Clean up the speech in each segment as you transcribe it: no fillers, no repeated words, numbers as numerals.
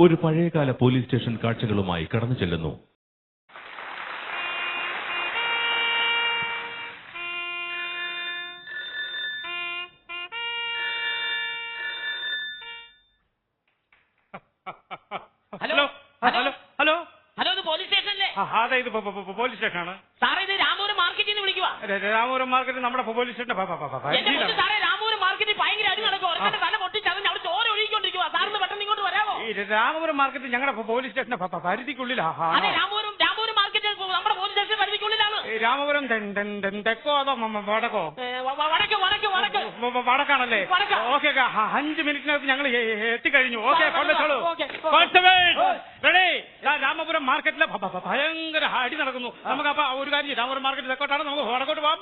ഒരു പഴയകാല police station കാഴ്ചകളുമായി കടന്നു ചെല്ലുന്നു. ഹലോ ഹലോ ഹലോ ഹലോ, ഇത് പോലീസ് സ്റ്റേഷനല്ലേ? അതെ, ഇത് പോലീസ് സ്റ്റേഷനാണ് സാറേ, ഇത് രാമപുരം മാർക്കറ്റിൽ നിന്ന് വിളിക്കുക. രാമപുരം മാർക്കറ്റ് നമ്മുടെ പോലീസ് സ്റ്റേഷൻ. സാറേ, രാമപുരം മാർക്കറ്റിൽ ഭയങ്കര അടി നടക്കും. ഒരെണ്ണം തല പൊട്ടിച്ചറിഞ്ഞ് അവിടെ ചോര ഒഴുകിക്കൊണ്ടിരിക്കുക. സാറിന് പെട്ടെന്ന് ഇങ്ങോട്ട് വരാമോ? രാമപുരം മാർക്കറ്റ് ഞങ്ങളുടെ പോലീസ് സ്റ്റേഷന്റെ പരിധിക്കുള്ളിലാ. അതെ, രാമപുരം മാർക്കറ്റ് നമ്മുടെ പോലീസ് സ്റ്റേഷൻ പരിധിക്കുള്ളിലാണ്. രാമപുരം തെക്കോ അതോ വടക്കോ? വടക്കാണല്ലേ? ഓക്കെ, 5 മിനിറ്റിനകത്ത് ഞങ്ങൾ എത്തിക്കഴിഞ്ഞു. Okay, ready. രാമപുരം മാർക്കറ്റിലെ ഭയങ്കര അടി നടക്കുന്നു. നമുക്ക് അപ്പൊ ഒരു കാര്യം, രാമപുരം മാർക്കറ്റ് തെക്കോട്ടാണ്, നമുക്ക് വടക്കോട്ട് പോവാം.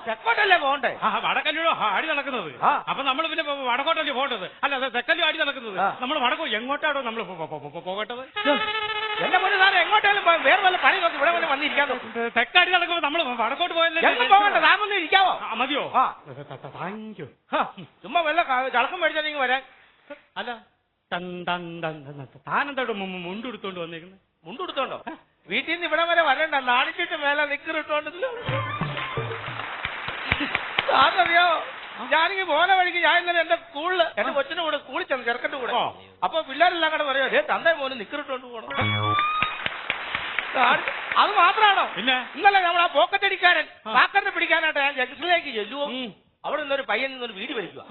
തെക്കോട്ടല്ലേ പോകണ്ടേ? വടക്കല്ലോ അടി നടക്കുന്നത്. അപ്പൊ നമ്മൾ പിന്നെ വടക്കോട്ടല്ലേ പോകേണ്ടത്? അല്ല, തെക്കല്ലോ അടി നടക്കുന്നത്. നമ്മൾ വടക്കോ എങ്ങോട്ടാണോ നമ്മൾ പോകേണ്ടത്? എന്റെ മുന്നിൽ സാറേ എങ്ങോട്ടാലും വേറെ വല്ല പണി നോക്കി ഇവിടെ വന്ന് വന്നിരിക്കാമോ? തെക്കടി നടക്കുമ്പോ നമ്മൾ വടക്കോട്ട് പോയല്ലേ? പോകണ്ട, താമൊന്നും ഇരിക്കാവോ? മതിയോ? Thank you. ചുമ്മാ വല്ല ചളക്കം മേടിച്ചാൽ നിങ്ങൾ വരാൻ. അല്ല, താനെന്താ മുണ്ടെടുത്തോണ്ട് വന്നേക്കുന്നത്? മുണ്ടെടുത്തോണ്ടോ? വീട്ടിൽ നിന്ന് ഇവിടെ വരെ വരണ്ട, നാണിച്ചിട്ട് മേലെ നിക്കറിട്ടോണ്ട്. സാറിനറിയോ, ഞാനിങ്ങനെ പോല വഴിക്ക് ഞാൻ ഇന്നലെ എന്റെ സ്കൂളില് എന്റെ കൊച്ചിന്റെ കൂടെ സ്കൂളിൽ ചെന്ന് ചെറുക്കന്റെ കൂടെ. അപ്പൊ പിള്ളേരെല്ലാം കൂടെ പറയാ, അതേ തന്തേ മോന് നിക്കറിട്ടോണ്ട് പോകണം. അത് മാത്രമാണോ? പിന്നെ ഇന്നലെ നമ്മൾ ആ പോക്കറ്റടിക്കാരൻ പാക്കറിനെ പിടിക്കാനായിട്ട് ഞാൻ ജംഗ്ഷനിലേക്ക് ചെല്ലുവോ, അവിടെ നിന്നൊരു പയ്യൻ നിന്നൊരു വീടി വലിക്കുക.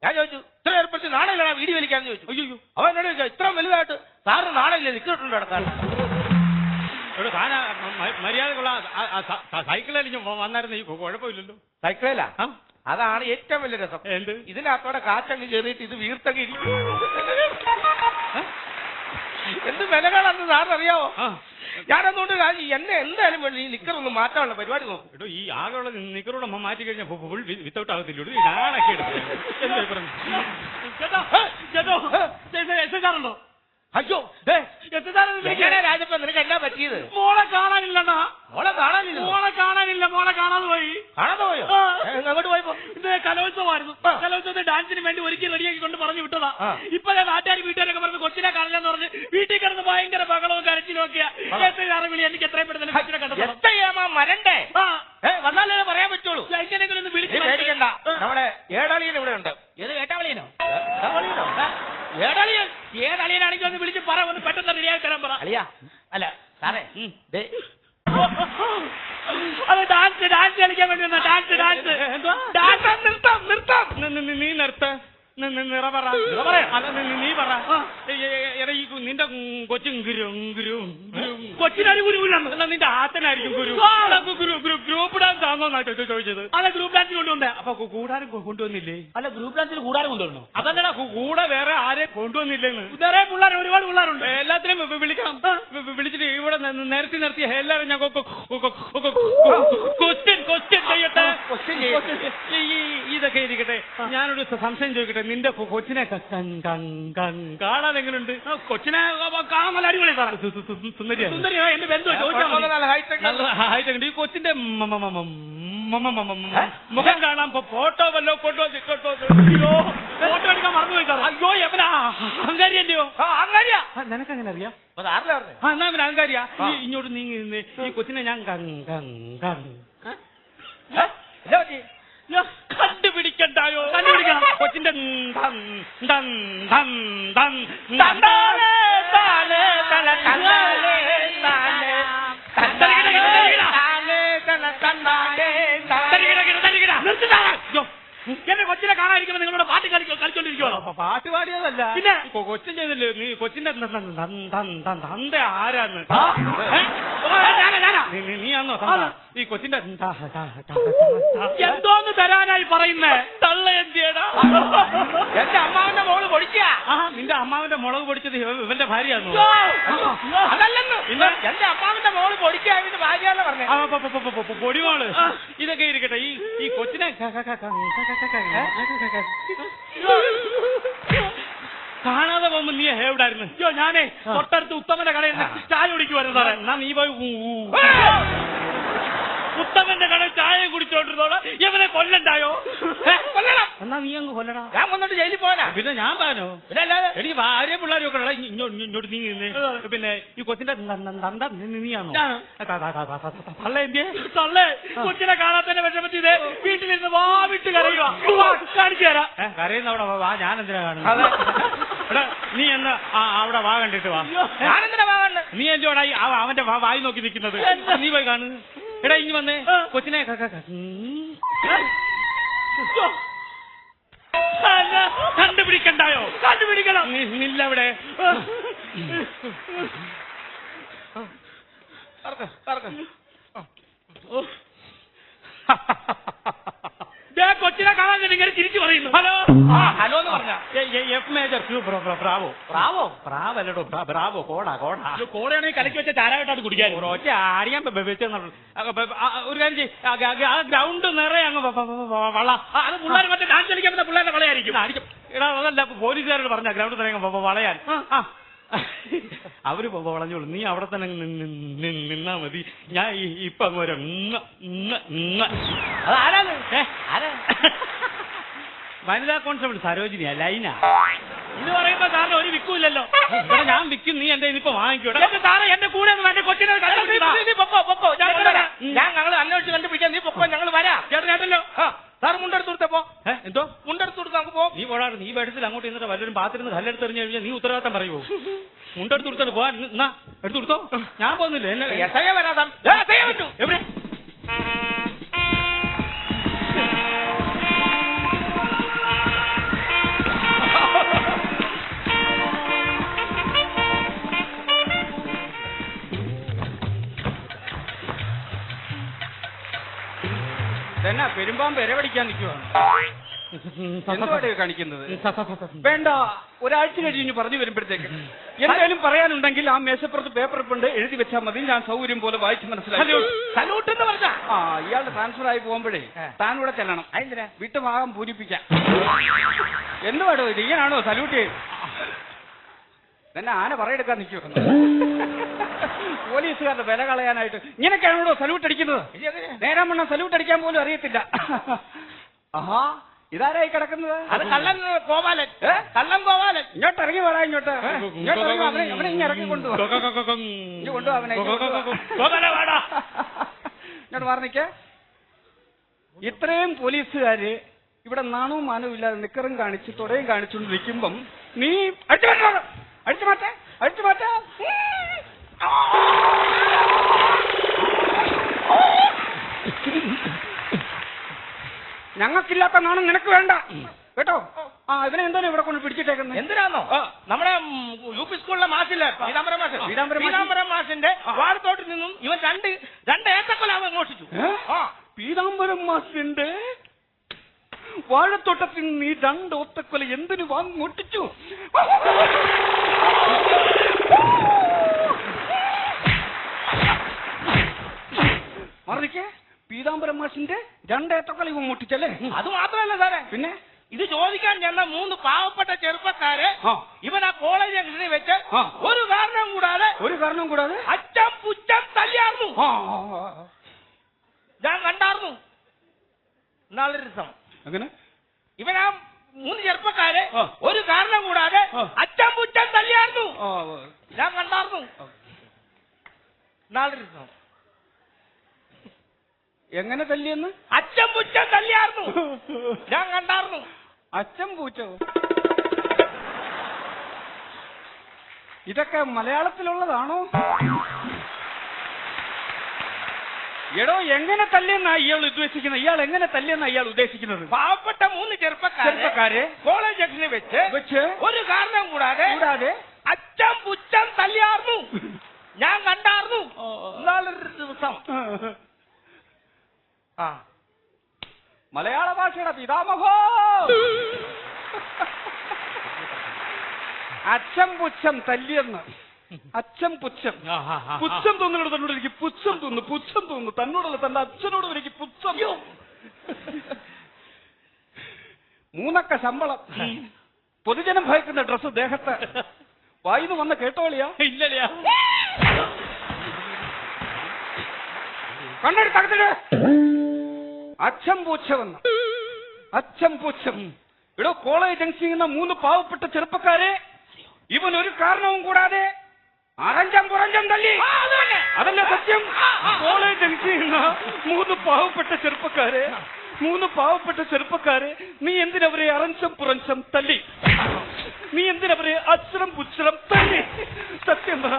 ഞാൻ ചോദിച്ചു, ഇത്ര ഏർപ്പെടുത്തി നാണയില്ല വീടി വലിക്കാന്ന് ചോദിച്ചു. അയ്യോ, അവൻ എന്നോട് ചോദിച്ചാൽ ഇത്ര വലുതായിട്ട് സാറിന് നാണയില്ലേ നിക്കറിട്ടുണ്ട് നടക്കാൻ? മര്യാദക്കുള്ള സൈക്കിളിൽ വന്നായിരുന്നു, ഈ കുഴപ്പമില്ലല്ലോ. സൈക്കിളിലാ? അതാണ് ഏറ്റവും വലിയ രസം. എന്ത്? ഇതിനകത്തോടെ കാറ്റങ്ങ് കയറിയിട്ട് ഇത് വീർത്തങ്ങ് ഇരിക്കും. എന്ത് വിലകളാണെന്ന് സാറിനറിയാവോ? ഞാനതുകൊണ്ട് എന്നെ എന്തായാലും വേണ്ടി ഈ നിക്കറൊന്ന് മാറ്റാനുള്ള പരിപാടി നോക്കും. എടോ, ഈ ആകെയുള്ള നിക്കറോടെ മാറ്റി കഴിഞ്ഞാൽ ഫുൾ വിത്തൗട്ട് ആകത്തില്ലോ. ഞാനൊക്കെ എടുത്തോ. അയ്യോ, രാജപ്പ നിനക്ക് എന്നാ പറ്റിയത്? മോളെ കാണാനില്ലണ്ണാ. മോളെ കാണാനില്ല? മോളെ കാണാതെ പോയി. കാണാതെ പോയോ? അങ്ങോട്ട് പോയപ്പോ ഇത് കലോത്സവമായിരുന്നു. കലോത്സവത്തെ ഡാൻസിന് വേണ്ടി ഒരുക്കി റെഡിയാക്കി കൊണ്ട് പറഞ്ഞു വിട്ടതാ. ഇപ്പൊ നാട്ടുകാർ വീട്ടുകാരൊക്കെ പറഞ്ഞ് കൊച്ചിനെ കാണില്ലെന്ന് പറഞ്ഞ് വീട്ടിൽ കിടന്ന് ഭയങ്കര ബഹളവും കരച്ചിലും ഒക്കെയാ. വിളി എനിക്ക് എത്രയും പെട്ടെന്ന് കൊച്ചിനെ കണ്ടു മരണ്ടേ വന്നാലേ പറയാൻ പറ്റുള്ളൂ. എങ്ങനെയെങ്കിലും ഒന്ന് വിളിച്ചു പേടിക്കണ്ട, നമ്മുടെ ഏടാളിയൻ ഇവിടെ ഉണ്ട്. ഏത് ഏട്ടാവളിയനോ? ഏടാളിയൻ ഏതളിയനാണെങ്കിൽ ഒന്ന് വിളിച്ച് പറ, ഒന്ന് പെട്ടെന്ന് റെഡിയാക്കി തരാൻ പറ. അളിയാ. അല്ല സാറേ, അത് ഡാൻസ് കളിക്കാൻ വേണ്ടി വന്ന നീ നിർത്ത നിറ പറ. നീ പറ. നിന്റെ കൊച്ചും കൊച്ചിനൊരു ഗുരുവില്ലെന്ന്. എന്നാ നിന്റെ ആത്തനായിരിക്കും ഗ്രൂപ്പ് ഡാൻസ് ആണോ ചോദിച്ചത്? അല്ല, ഗ്രൂപ്പ് ഡാൻസിന് കൊണ്ടുവന്നേ. അപ്പൊ കൂടാരം കൊണ്ടുവന്നില്ലേ? അല്ല, ഗ്രൂപ്പ് ഡാൻസിന് കൂടാരം കൊണ്ടുവരണോ? അതല്ലടാ, കൂടെ വേറെ ആരെ കൊണ്ടുവന്നില്ലെന്ന്. വേറെ പിള്ളേർ, ഒരുപാട് പിള്ളേരുണ്ട്. എല്ലാത്തിനും വിളിക്കണം. വിളിച്ചിട്ട് ഇവിടെ നിർത്തി എല്ലാവരും ഞാൻ ക്വസ്റ്റ്യൻ ചെയ്യട്ടെ. ഇതൊക്കെ ഇരിക്കട്ടെ, ഞാനൊരു സംശയം ചോദിക്കട്ടെ. നിന്റെ കൊച്ചിനെ കാണാൻ എങ്ങനെയുണ്ട്? കൊച്ചിനെ കാണാൻ നല്ല അടിപൊളി സാറേ. സുന്ദരിയോ? എന്റെ ബന്ധു ഹൈറ്റ്. ഈ കൊച്ചിന്റെ മുഖം കാണാൻ ഫോട്ടോ വല്ലോ കൊണ്ടുവന്നിട്ടോ? ഫോട്ടോ എടുക്കാൻ മറന്നുപോയി സാർ. അയ്യോ, എവനാ അഹങ്കാരിയല്ലയോ? അങ്ങനെയാ? നിനക്കങ്ങനെ അറിയാം? എന്നാ എന്നാ അഹങ്കാരിയാ? ഇങ്ങോട്ട് നീങ്ങി ഈ കൊച്ചിനെ ഞാൻ കണ്ടുപിടിക്കണ്ടായോ? കണ്ടുപിടിക്കണം. കൊച്ചിന്റെ എന്റെ കൊച്ചിനെ കാണാതിരിക്കുമ്പോ നിങ്ങളോട് പാട്ട് കളിച്ചോണ്ടിരിക്കുവാണോ? പാട്ട് പാടിയതല്ല, പിന്നെ കൊച്ചിൻ ചെയ്തില്ലേ നീ? കൊച്ചിന്റെ തന്ത ആരാന്ന്? നീയാന്നോ ഈ കൊച്ചിന്റെ? എന്തോന്ന് തരാനായി പറയുന്നേ? തള്ള എന്തിയടാ? എന്റെ അമ്മാവന്റെ മോള് പൊടിക്കാ. നിന്റെ അമ്മാവന്റെ മുളക് പൊടിച്ചത് ഇവന്റെ ഭാര്യയാന്നോ? അതല്ലെന്ന്, എന്റെ അമ്മാവന്റെ മോള് പൊടിക്കാ ഇവന്റെ ഭാര്യയാന്ന് പറഞ്ഞേ. പൊടിമോള്. ഇതൊക്കെ ഇരിക്കട്ടെ, ഈ കൊച്ചിനെ കാണാതെ പോകുമ്പോ നീ എവിടായിരുന്നു? അയ്യോ, ഞാനേ തൊട്ടടുത്ത് ഉത്തമന്റെ കടയിൽ ചായ കുടിക്കുവായിരുന്നു സാറേ. എന്നാ നീ പോയി ഉത്തമന്റെ കട ചായ കുടിച്ചോണ്ടിരുന്നോളാം ഇവനെ കൊല്ലണ്ടായോ? കൊല്ലണം. എന്നാ നീ അങ്ങ് കൊല്ലടാ. ഞാൻ കൊന്നിട്ട് ജയിലിൽ പോകാനാ. പിന്നെ ഞാൻ പറഞ്ഞോ പിന്നെ അല്ലാതെ എനിക്ക് ഭാര്യ പിള്ളേരും ഒക്കെ ഇങ്ങോട്ട് നീ പിന്നെ ഈ കൊച്ചിന്റെ നീയാണോ തള്ളേ തള്ളേ കൊച്ചിനെ കാണാത്തന്നെ വിഷമത്തിൽ ഇതേ വീട്ടിലിരുന്ന് വാവിട്ട് കരയുക. കാണിച്ചു തരാം. കരയുന്ന അവിടെ വാ. ഞാൻ എന്തിനാ കാണുന്നത്? നീ എന്ന് അവിടെ വാ കണ്ടിട്ട് വാ. ഞാനെന്തിനാ വാങ്ങണ്ട? നീ എന്തുവാടാ അവന്റെ വായി നോക്കി നിൽക്കുന്നത്? നീ പോയി കാണു. എടാ ഇനി വന്നേ കൊച്ചിനെ കണ്ടുപിടിക്കണ്ടായോ? കണ്ടുപിടിക്കണം. ഇല്ല അവിടെ കൊച്ചിനെ കാണാൻ ഇങ്ങനെ തിരിച്ചു പറയുന്നു. ഹലോ ഹലോ എന്ന് പറഞ്ഞ എഫ് മേജർ ബ്രാവോ. ബ്രാവോ ബ്രാവല്ലടോ ബ്രാവോ. കോടയാണെങ്കിൽ കലക്കി വെച്ച ചാരായിട്ടാണ് കുടിക്കാൻ. ഒറ്റ ആടിയാൻ വെച്ചെന്നുള്ളൂ. ഒരു കാര്യം ചെയ്യ്, ആ ഗ്രൗണ്ട് നിറയെ അങ്ങ് വള. അത് പിള്ളേർ മറ്റേ ഡാൻസ് കളിക്കാൻ പറ്റുന്ന പിള്ളേരുടെ വളയായിരിക്കും. എടാ അതല്ല പോലീസുകാരോട് പറഞ്ഞ ഗ്രൗണ്ട് നിറയെ വളയാൻ. അവര് വളഞ്ഞോളൂ. നീ അവിടെ തന്നെ നിന്നാ മതി. ഞാൻ ഇപ്പൊ അങ്ങ് വരാം. വനിതാ കോൺസ്റ്റബിൾ സരോജിനിയാ ലൈനാ. ഇത് പറയുമ്പോ സാറിന് ഒരു വിൽക്കൂല്ലല്ലോ. ഞാൻ വിൽക്കും. നീ എന്റെ ഇനിയിപ്പോ വാങ്ങിക്കൂടെ സാറേ? എന്റെ കൂടെ എന്റെ കൊച്ചിനെ ഞങ്ങൾ അന്വേഷിച്ച് കണ്ടുപിടിക്കാൻ നീ പൊക്കോ. ഞങ്ങൾ വരാം. ചേട്ടനോ സാർ മുണ്ടെടുത്ത് കൊടുത്തപ്പോ എന്തോ മുണ്ടെടുത്ത് കൊടുത്ത് നമുക്ക് പോകും. നീ പോടാറ്. നീ വെള്ളത്തിൽ അങ്ങോട്ട് ഇന്നിട്ട് വല്ലവരും പാത്തിരുന്ന് കല്ലെടുത്തെറിഞ്ഞു കഴിഞ്ഞാൽ നീ ഉത്തരവാദിത്തം പറയുമോ? മുണ്ടെടുത്ത് കൊടുത്തോട്ട് പോവാ. എന്നാ എടുത്തു കൊടുത്തോ. ഞാൻ പോകുന്നില്ല. എന്നെ വരാതാ പറ്റൂ. എവിടെ എന്നാ പെരുമ്പാമ്പ് ഇരവടിക്കാൻ നിൽക്കുവാണ്. കാണിക്കുന്നത് വേണ്ട. ഒരാഴ്ച കഴിഞ്ഞ് പറഞ്ഞു വരുമ്പോഴത്തേക്ക് എന്തെങ്കിലും പറയാനുണ്ടെങ്കിൽ ആ മേശപ്പുറത്ത് പേപ്പർ കൊണ്ട് എഴുതി വെച്ചാൽ മതി. ഞാൻ സൗകര്യം പോലെ വായിച്ച് മനസ്സിലാക്കി. സല്യൂട്ട് എന്ന് പറഞ്ഞ ഇയാളുടെ ട്രാൻസ്ഫർ ആയി പോകുമ്പോഴേ താൻ കൂടെ ചെല്ലണം. അതിന്തിനാ? വിട്ടുഭാഗം പൂരിപ്പിക്കാം. എന്തുവാടോ ഇത്? ഇങ്ങനാണോ സല്യൂട്ട് ചെയ്യുന്നത്? തന്നെ ആന പറയെടുക്കാൻ നിൽക്കുവാണ്. പോലീസുകാരുടെ വില കളയാനായിട്ട് ഇങ്ങനെയൊക്കെയാണോ സല്യൂട്ട് അടിക്കുന്നത്? നേരാൻ വണ്ണം സല്യൂട്ട് അടിക്കാൻ പോലും അറിയത്തില്ല. ആഹാ, ഇതാരായി കിടക്കുന്നത്? അത് കള്ളൻ ഗോപാലൻ. കള്ളൻ ഗോപാലൻ. ഇങ്ങോട്ട് ഇറങ്ങി വരാ. ഇങ്ങോട്ട് അവനെ ഇങ്ങനെ ഇറങ്ങി കൊണ്ടുപോകാം. ഇങ്ങോട്ട് മാറിനിക്കേ. ഇത്രയും പോലീസുകാര് ഇവിടെ നാണവും മാനവും ഇല്ലാതെ നിക്കറും കാണിച്ച് തുടയും കാണിച്ചുകൊണ്ട് നിൽക്കുമ്പം നീ അടിച്ചു മാറ്റേ. ഞങ്ങൾക്കില്ലാത്ത നാണം നിനക്ക് വേണ്ട കേട്ടോ. ഇവനെ എന്താണ് ഇവിടെ കൊണ്ട് പിടിച്ചിട്ടേക്കുന്നത്? എന്തിനാന്നോ? നമ്മുടെ യു പി സ്കൂളിലെ മാഷില്ലേ പീതാംബരം മാഷിന്റെ വാഴത്തോട്ടിൽ നിന്നും ഇവൻ രണ്ട് ഏത്തക്കൊലാവ് മോഷിച്ചു. പീതാംബരം മാഷിന്റെ വാഴത്തോട്ടത്തിൽ നിന്ന് ഈ 2 ഓത്തക്കൊല എന്തിനു വാങ്ങൊട്ടിച്ചു? മറിക്കേ, പീതാംബരം മാഷിന്റെ 2 ഏത്തക്കൊല ഇവൻ മുട്ടിച്ചല്ലേ? അത് മാത്രമല്ല സാറേ, പിന്നെ ഇത് ചോദിക്കാൻ ചെന്ന 3 പാവപ്പെട്ട ചെറുപ്പക്കാരെ ഇവൻ ആ കോളേജ് ജംഗ്ഷനിൽ വെച്ച് ഒരു കാരണം കൂടാതെ അച്ചം പുച്ചം തല്ലിയാർന്നു. ഞാൻ കണ്ടാർന്നു നാളെ ദിവസം. അങ്ങനെ ഇവൻ ആ 3 ചെറുപ്പക്കാരെ ഒരു കാരണം കൂടാതെ അച്ചം പുച്ചം തല്ലിയാർന്നു. ഞാൻ കണ്ടാർന്നു നാളെ ദിവസം. എങ്ങനെ തല്ലിയെന്ന്? അച്ചം പുച്ചം തല്ലിയാർന്നു. ഞാൻ കണ്ടാർന്നു. അച്ചം പൂച്ചോ? ഇതൊക്കെ മലയാളത്തിലുള്ളതാണോ? എടോ, എങ്ങനെ തല്ലിയെന്നാ ഇയാൾ ഉദ്ദേശിക്കുന്നത്? ഇയാൾ എങ്ങനെ തല്ലിയെന്നാ ഇയാൾ ഉദ്ദേശിക്കുന്നത്? പാവപ്പെട്ട 3 ചെറുപ്പക്കാരെ കോളേജ് ജംഗ്ഷനിൽ വെച്ച് ഒരു കാരണം കൂടാതെ അച്ചം പുച്ചം തല്ലിയാർന്നു. ഞാൻ കണ്ടാർന്നു നാളൊരു ദിവസം. മലയാള ഭാഷയുടെ പിതാമഹോ. അച്ചം പുച്ഛം തല്ലിയെന്ന്. അച്ഛം പുച്ഛം പുച്ഛം തോന്നുന്നത് തന്നോട് എനിക്ക് പുച്ഛം തോന്നുന്നു. തന്നോടല്ല, തന്റെ അച്ഛനോടും എനിക്ക് പുച്ഛം. 3 ശമ്പളം, പൊതുജനം ഭയക്കുന്ന ഡ്രസ് ദേഹത്ത്. വായിന്ന് വന്ന കേട്ടോളിയാ? ഇല്ലല്ലയാ. കണ്ണെടുത്തകത്തിട്ട് അച്ഛൻ പൂച്ച വന്നു. അച്ഛൻ പൂച്ചം. ഇവിടെ കോളേജ് ജംഗ്ഷനിൽ നിന്ന് 3 പാവപ്പെട്ട ചെറുപ്പക്കാരെ ഇവൻ ഒരു കാരണവും കൂടാതെ അറഞ്ചം പുറഞ്ചം തല്ലി. അതല്ല സത്യം. കോളേജ് ജംഗ്ഷനിൽ നിന്ന് 3 പാവപ്പെട്ട ചെറുപ്പക്കാരെ നീ എന്തിനവരെ അറഞ്ചം പുറഞ്ചം തല്ലി? നീ എന്തിനവരെ അച്ഛനം പുച്ഛരം തല്ലി? സത്യം പറ.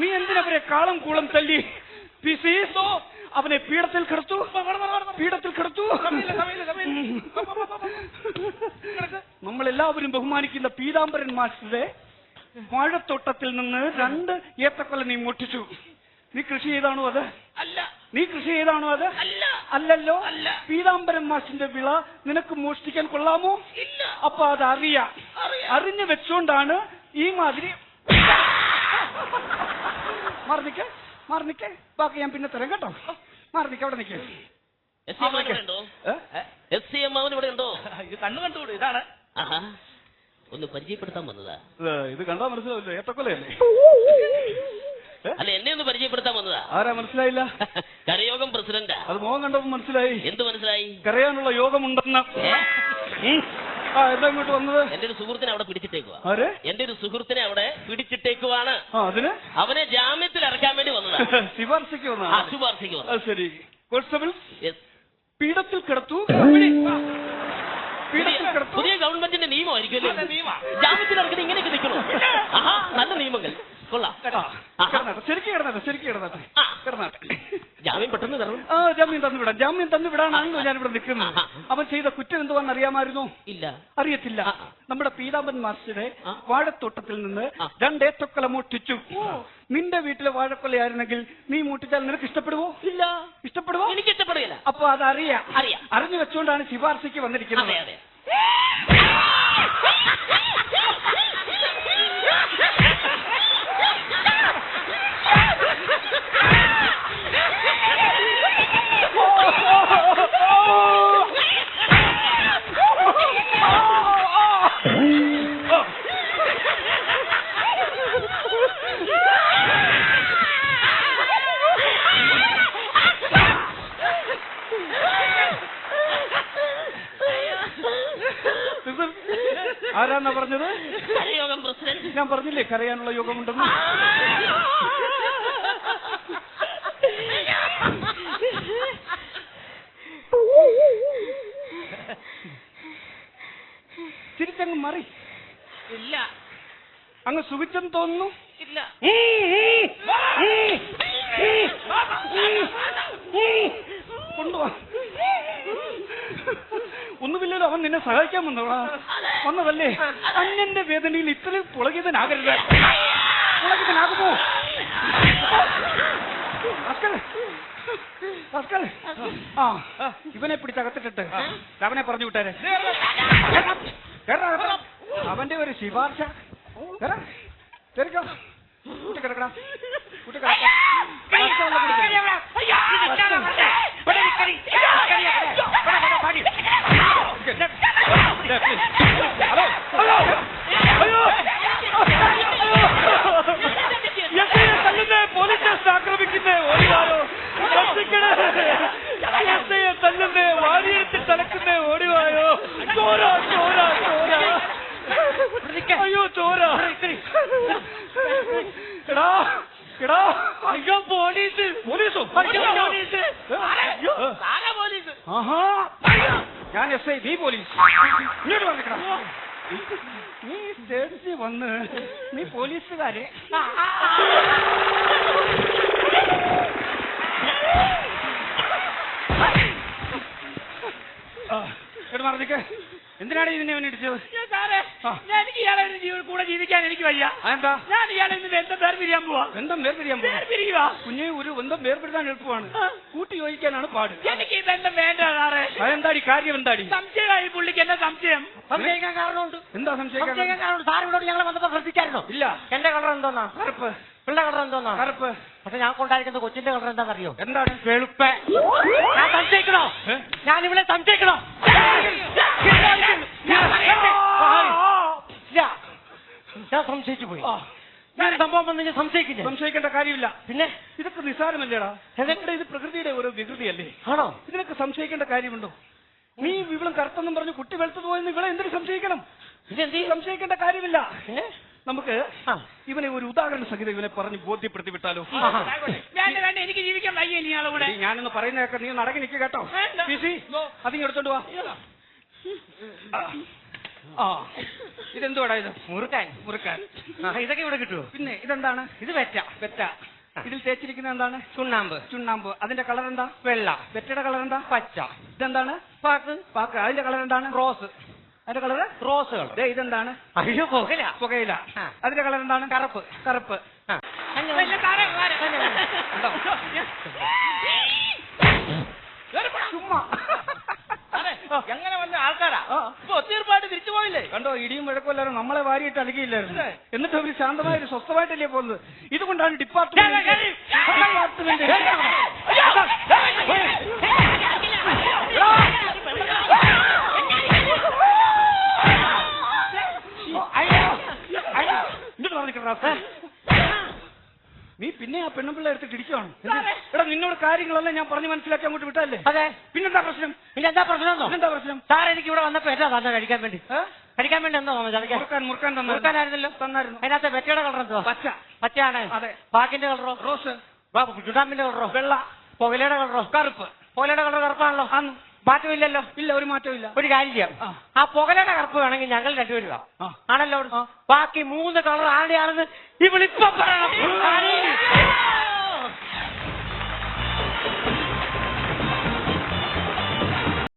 നീ എന്തിനവരെ കാളം കൂളം തല്ലി? അവനെ പീഠത്തിൽ കിടത്തു. നമ്മളെല്ലാവരും ബഹുമാനിക്കുന്ന പീതാംബരൻ മാസ്റ്ററുടെ വാഴത്തോട്ടത്തിൽ നിന്ന് 2 ഏത്തക്കൊല നീ മോഷ്ടിച്ചു. നീ കൃഷി ചെയ്താണോ അത്? അല്ല. നീ കൃഷി ചെയ്താണോ അത്? അല്ല. അല്ലല്ലോ. അല്ല. പീതാംബരൻ മാഷിന്റെ വിള നിനക്ക് മോഷ്ടിക്കാൻ കൊള്ളാമോ? ഇല്ല. അപ്പൊ അത് അറിഞ്ഞു വെച്ചോണ്ടാണ് ഈ മാതിരി. മാറിനിക്കേ. ബാക്കി ഞാൻ പിന്നെ തരാം കേട്ടോ. മാറിനിക്ക. അവിടെ നിൽക്കേ. ഇവിടെ ഉണ്ടോ? ഇത് കണ്ണു കണ്ടുകൂടെ? ഇതാണ്. ഒന്ന് പരിചയപ്പെടുത്താൻ വന്നതാ. ഇത് കണ്ടാ മനസ്സിലാവില്ല. ഏത്തക്കൊലയല്ലേ? അല്ല, എന്നെ ഒന്ന് പരിചയപ്പെടുത്താൻ വന്നതാ. ആരാ മനസ്സിലായില്ല? കരയോഗം പ്രസിഡന്റാ. അത് മോഹം കണ്ടപ്പോ മനസ്സിലായി. എന്ത് മനസ്സിലായി? കരയാനുള്ള യോഗമുണ്ടെന്ന്. എന്താ ഇങ്ങോട്ട് വന്നത്? എന്റെ ഒരു സുഹൃത്തിനെ അവിടെ പിടിച്ചിട്ടേക്കുവാ. ആരെ? എന്റെ ഒരു സുഹൃത്തിനെ അവിടെ പിടിച്ചിട്ടേക്കുവാണ്. അതിന് അവനെ ജാമ്യത്തിൽ ഇറക്കാൻ വേണ്ടി വന്നതാ. ശുപാർശയ്ക്ക് വന്ന. ശുപാർശയ്ക്ക് വന്നു. ശരി. കോൺസ്റ്റബിൾ പീഠത്തിൽ കിടത്തു. പുതിയ ഗവൺമെന്റിന്റെ നിയമമായിരിക്കും. ജാമ്യത്തിൽ ഇറക്കുന്നത് ഇങ്ങനെയൊക്കെ നിൽക്കണോ? നല്ല നിയമങ്ങൾ കൊള്ളാം. ശരിക്കും കിടന്നട്ടെ. ജാമ്യം പെട്ടെന്ന് തരണം. ജാമ്യം തന്നു വിടാനാണല്ലോ ഞാനിവിടെ നിൽക്കുന്നത്. അവൻ ചെയ്ത കുറ്റം എന്തുവാന്ന് അറിയാമായിരുന്നോ? ഇല്ല. അറിയത്തില്ല. നമ്മുടെ പീതാംബരൻ മാസ്റ്ററുടെ വാഴത്തോട്ടത്തിൽ നിന്ന് 2 ഏത്തക്കൊല മോഷ്ടിച്ചു. നിന്റെ വീട്ടിലെ വാഴക്കൊലയായിരുന്നെങ്കിൽ നീ മൂട്ടിച്ചാൽ നിനക്ക് ഇഷ്ടപ്പെടുവോ? ഇല്ല. ഇഷ്ടപ്പെടുവോ? എനിക്ക് ഇഷ്ടപ്പെടുകയില്ല. അപ്പൊ അത് അറിഞ്ഞു വെച്ചുകൊണ്ടാണ് ശുപാർശയ്ക്ക് വന്നിരിക്കുന്നത്. അതെ. ആരാന്നാ പറഞ്ഞത്? കരയോഗം പ്രസിഡന്റ്. ഞാൻ പറഞ്ഞില്ലേ കരയാനുള്ള യോഗമുണ്ടെന്ന്. തിരിച്ചങ്ങ് മാറി. ഇല്ല. അങ്ങ് സുഖിച്ചെന്ന് തോന്നുന്നു. ഇല്ല. കൊണ്ടുവാ. ഒന്നുമില്ലല്ലോ. അവൻ നിന്നെ സഹായിക്കാൻ വന്നതല്ലേ? അന്യന്റെ വേദനയിൽ ഇത്രയും പുളകിതനാകരുത്. പുളകിതനാകുമോ? ഇവനെ പിടിച്ചകത്തിട്ടിട്ട് അവനെ പറഞ്ഞു വിട്ടാരെ. അവന്റെ ഒരു ശുപാർശ. കൂട്ടിക്കിടക്കടാ. പോലീസ് സ്റ്റേഷൻ ആക്രമിക്കുന്നേ. ഓടിവാരോ. തല്ലുന്നേ. വാരിയെടുത്ത് തലക്കുന്നേ. ഓടിവായോ. ചോര. അയ്യോ ചോര. എടാ. അയ്യോ പോലീസോ? ആഹാ. ഞാൻ SI, നീ പോലീസ്. ഇങ്ങോട്ട് വന്നിക്കടാ. നീ സ്റ്റേഷനിൽ വന്ന് നീ പോലീസുകാരെ മറന്നിക്ക്. എന്തിനാണ് ഇതിനെ അവൻ ഇടിച്ചത്? എനിക്ക് ഇയാളെ കൂടെ ജീവിക്കാൻ എനിക്ക് വയ്യ. അതെന്താ? ഞാൻ ഇയാളെ ബന്ധം വേർപിരിയാൻ പോവാ. ബന്ധം വേർപിരിയുക കുഞ്ഞെ. ഒരു ബന്ധം വേർപിരിയാൻ എളുപ്പമാണ്. കൂട്ടി യോജിക്കാനാണ് പാട്. എനിക്ക് ഈ ബന്ധം വേണ്ട സാറേ. അതെന്താടി? കാര്യം എന്താടി? സംശയമായി പുള്ളിക്ക്. എന്നെ സംശയിക്കാൻ കാരണമുണ്ട്. എന്താ സംശയിക്കാൻ? സാർ ഇവിടെ ഞങ്ങളെ വന്നപ്പോ ശ്രദ്ധിച്ചായിരുന്നോ? ഇല്ല. എന്റെ കളർ എന്തോന്നാ? കറുപ്പ്. പിള്ള കളർ എന്തോന്നാ? കറുപ്പ്. പക്ഷെ ഞാൻ കൊണ്ടായിരിക്കുന്ന കൊച്ചിന്റെ കളർ എന്താണെന്നറിയോ? എന്താണ്? വെളുപ്പ്. ഞാൻ സംശയിക്കണോ? ഞാൻ ഇവിടെ സംശയിക്കണോ? ഞാൻ സംശയിച്ചു പോയി. ആ, ഞാൻ സംഭവം വന്ന് ഞാൻ സംശയിക്കില്ല. സംശയിക്കേണ്ട കാര്യമില്ല. പിന്നെ ഇതൊക്കെ നിസ്സാരമല്ലേടാ? ഇത് പ്രകൃതിയുടെ ഓരോ വികൃതിയല്ലേ? ആണോ? ഇതിനൊക്കെ സംശയിക്കേണ്ട കാര്യമുണ്ടോ? നീ ഇവളും കറുത്തെന്നും പറഞ്ഞു കുട്ടി വെളുത്തത് പോയെന്ന് ഇവളെ എന്തിനു സംശയിക്കണം? ഇതെന്ത് സംശയിക്കേണ്ട കാര്യമില്ല. പിന്നെ നമുക്ക് ഇവനെ ഒരു ഉദാഹരണ സഹിതം ഇവനെ പറഞ്ഞ് ബോധ്യപ്പെടുത്തി വിട്ടാലോ? വേണ്ട വേണ്ട, എനിക്ക് ജീവിക്കാൻ വയ്യ ഇനി ആളെ കൂടെ. ഞാനൊന്ന് പറയുന്നതൊക്കെ നീ നടക്കി നിൽക്കുക കേട്ടോ. അതിങ്ങെടുത്തോണ്ട് വാ. ആ, ഇതെന്തുവാടാ ഇത്? മുറുക്കാൻ. മുറുക്കാൻ. ഇതൊക്കെ ഇവിടെ കിട്ടുമോ? പിന്നെ ഇതെന്താണ്? ഇത് വെറ്റ. വെറ്റ. ഇതിൽ തേച്ചിരിക്കുന്നത് എന്താണ്? ചുണ്ണാമ്പ്. ചുണ്ണാമ്പ്. അതിന്റെ കളർ എന്താ? വെള്ള. വെറ്റയുടെ കളർ എന്താ? പച്ച. ഇതെന്താണ്? പാക്ക്. പാക്ക്. അതിന്റെ കളർ എന്താണ്? റോസ്. അതിന്റെ കളർ റോസ് കളർ. ഇതെന്താണ്? അയ്യോ പുകയില. പുകയില. ആ. അതിന്റെ കളർ എന്താണ്? കറുപ്പ്. കറുപ്പ്. വലിയ സാറേ, സാറേ. ചുമ്മാ എങ്ങനെ വന്ന ആൾക്കാരാ ആ. ഇപ്പൊ ഒത്തീർപ്പായിട്ട് തിരിച്ചു പോയില്ലേ? കണ്ടോ, ഇടിയും വഴക്കല്ലായിരുന്നു. നമ്മളെ വാരിയിട്ട് അലകിയില്ലായിരുന്നു. എന്നിട്ട് അവർ ശാന്തമായ ഒരു സ്വസ്ഥമായിട്ടല്ലേ പോകുന്നത്. ഇതുകൊണ്ടാണ് ഡിപ്പാർട്ട്മെന്റ് നീ പിന്നെ ആ പെണ്ണുപിള്ള എടുത്തിട്ട് ഇടിക്കുവാണ്. എടാ, നിന്നോട് കാര്യങ്ങളെല്ലാം ഞാൻ പറഞ്ഞ് മനസ്സിലാക്കി അങ്ങോട്ട് വിട്ടല്ലേ? അതെ. പിന്നെന്താ പ്രശ്നം? പിന്നെ എന്താ പ്രശ്നം? പിന്നെന്താ പ്രശ്നം? സാർ എനിക്ക് ഇവിടെ വന്നപ്പോ എന്താ തന്നെ കഴിക്കാൻ വേണ്ടി? കഴിക്കാൻ വേണ്ടി എന്താ ചതയ്ക്കാൻ? മുറുക്കാൻ മുറുക്കാനായിരുന്നല്ലോ. തന്നായിരുന്നു. അതിനകത്ത് വെറ്റയുടെ കളർ എന്തുവാ? പച്ച. പച്ചയാണ്. അതെ. പാക്കിന്റെ കളറോ? റോസ്. ചുണ്ണാമ്പിന്റെ കളറോ? വെള്ള. പുകയിലയുടെ കളറോ? കറുപ്പ്. പുകയിലയുടെ കളർ കറുപ്പാണല്ലോ. ആന്നു. മാറ്റമില്ലല്ലോ. ഇല്ല, ഒരു മാറ്റവും ഇല്ല. ഒരു കാര്യം ചെയ്യാം. ആ. ആ പുകയിലയുടെ കറുപ്പ് വേണമെങ്കിൽ ഞങ്ങൾ രണ്ടുപേരും ആ. ആണല്ലോ. ബാക്കി 3 കളർ ആരുടെയാണെന്ന് ഇവളിപ്പം പറയണം.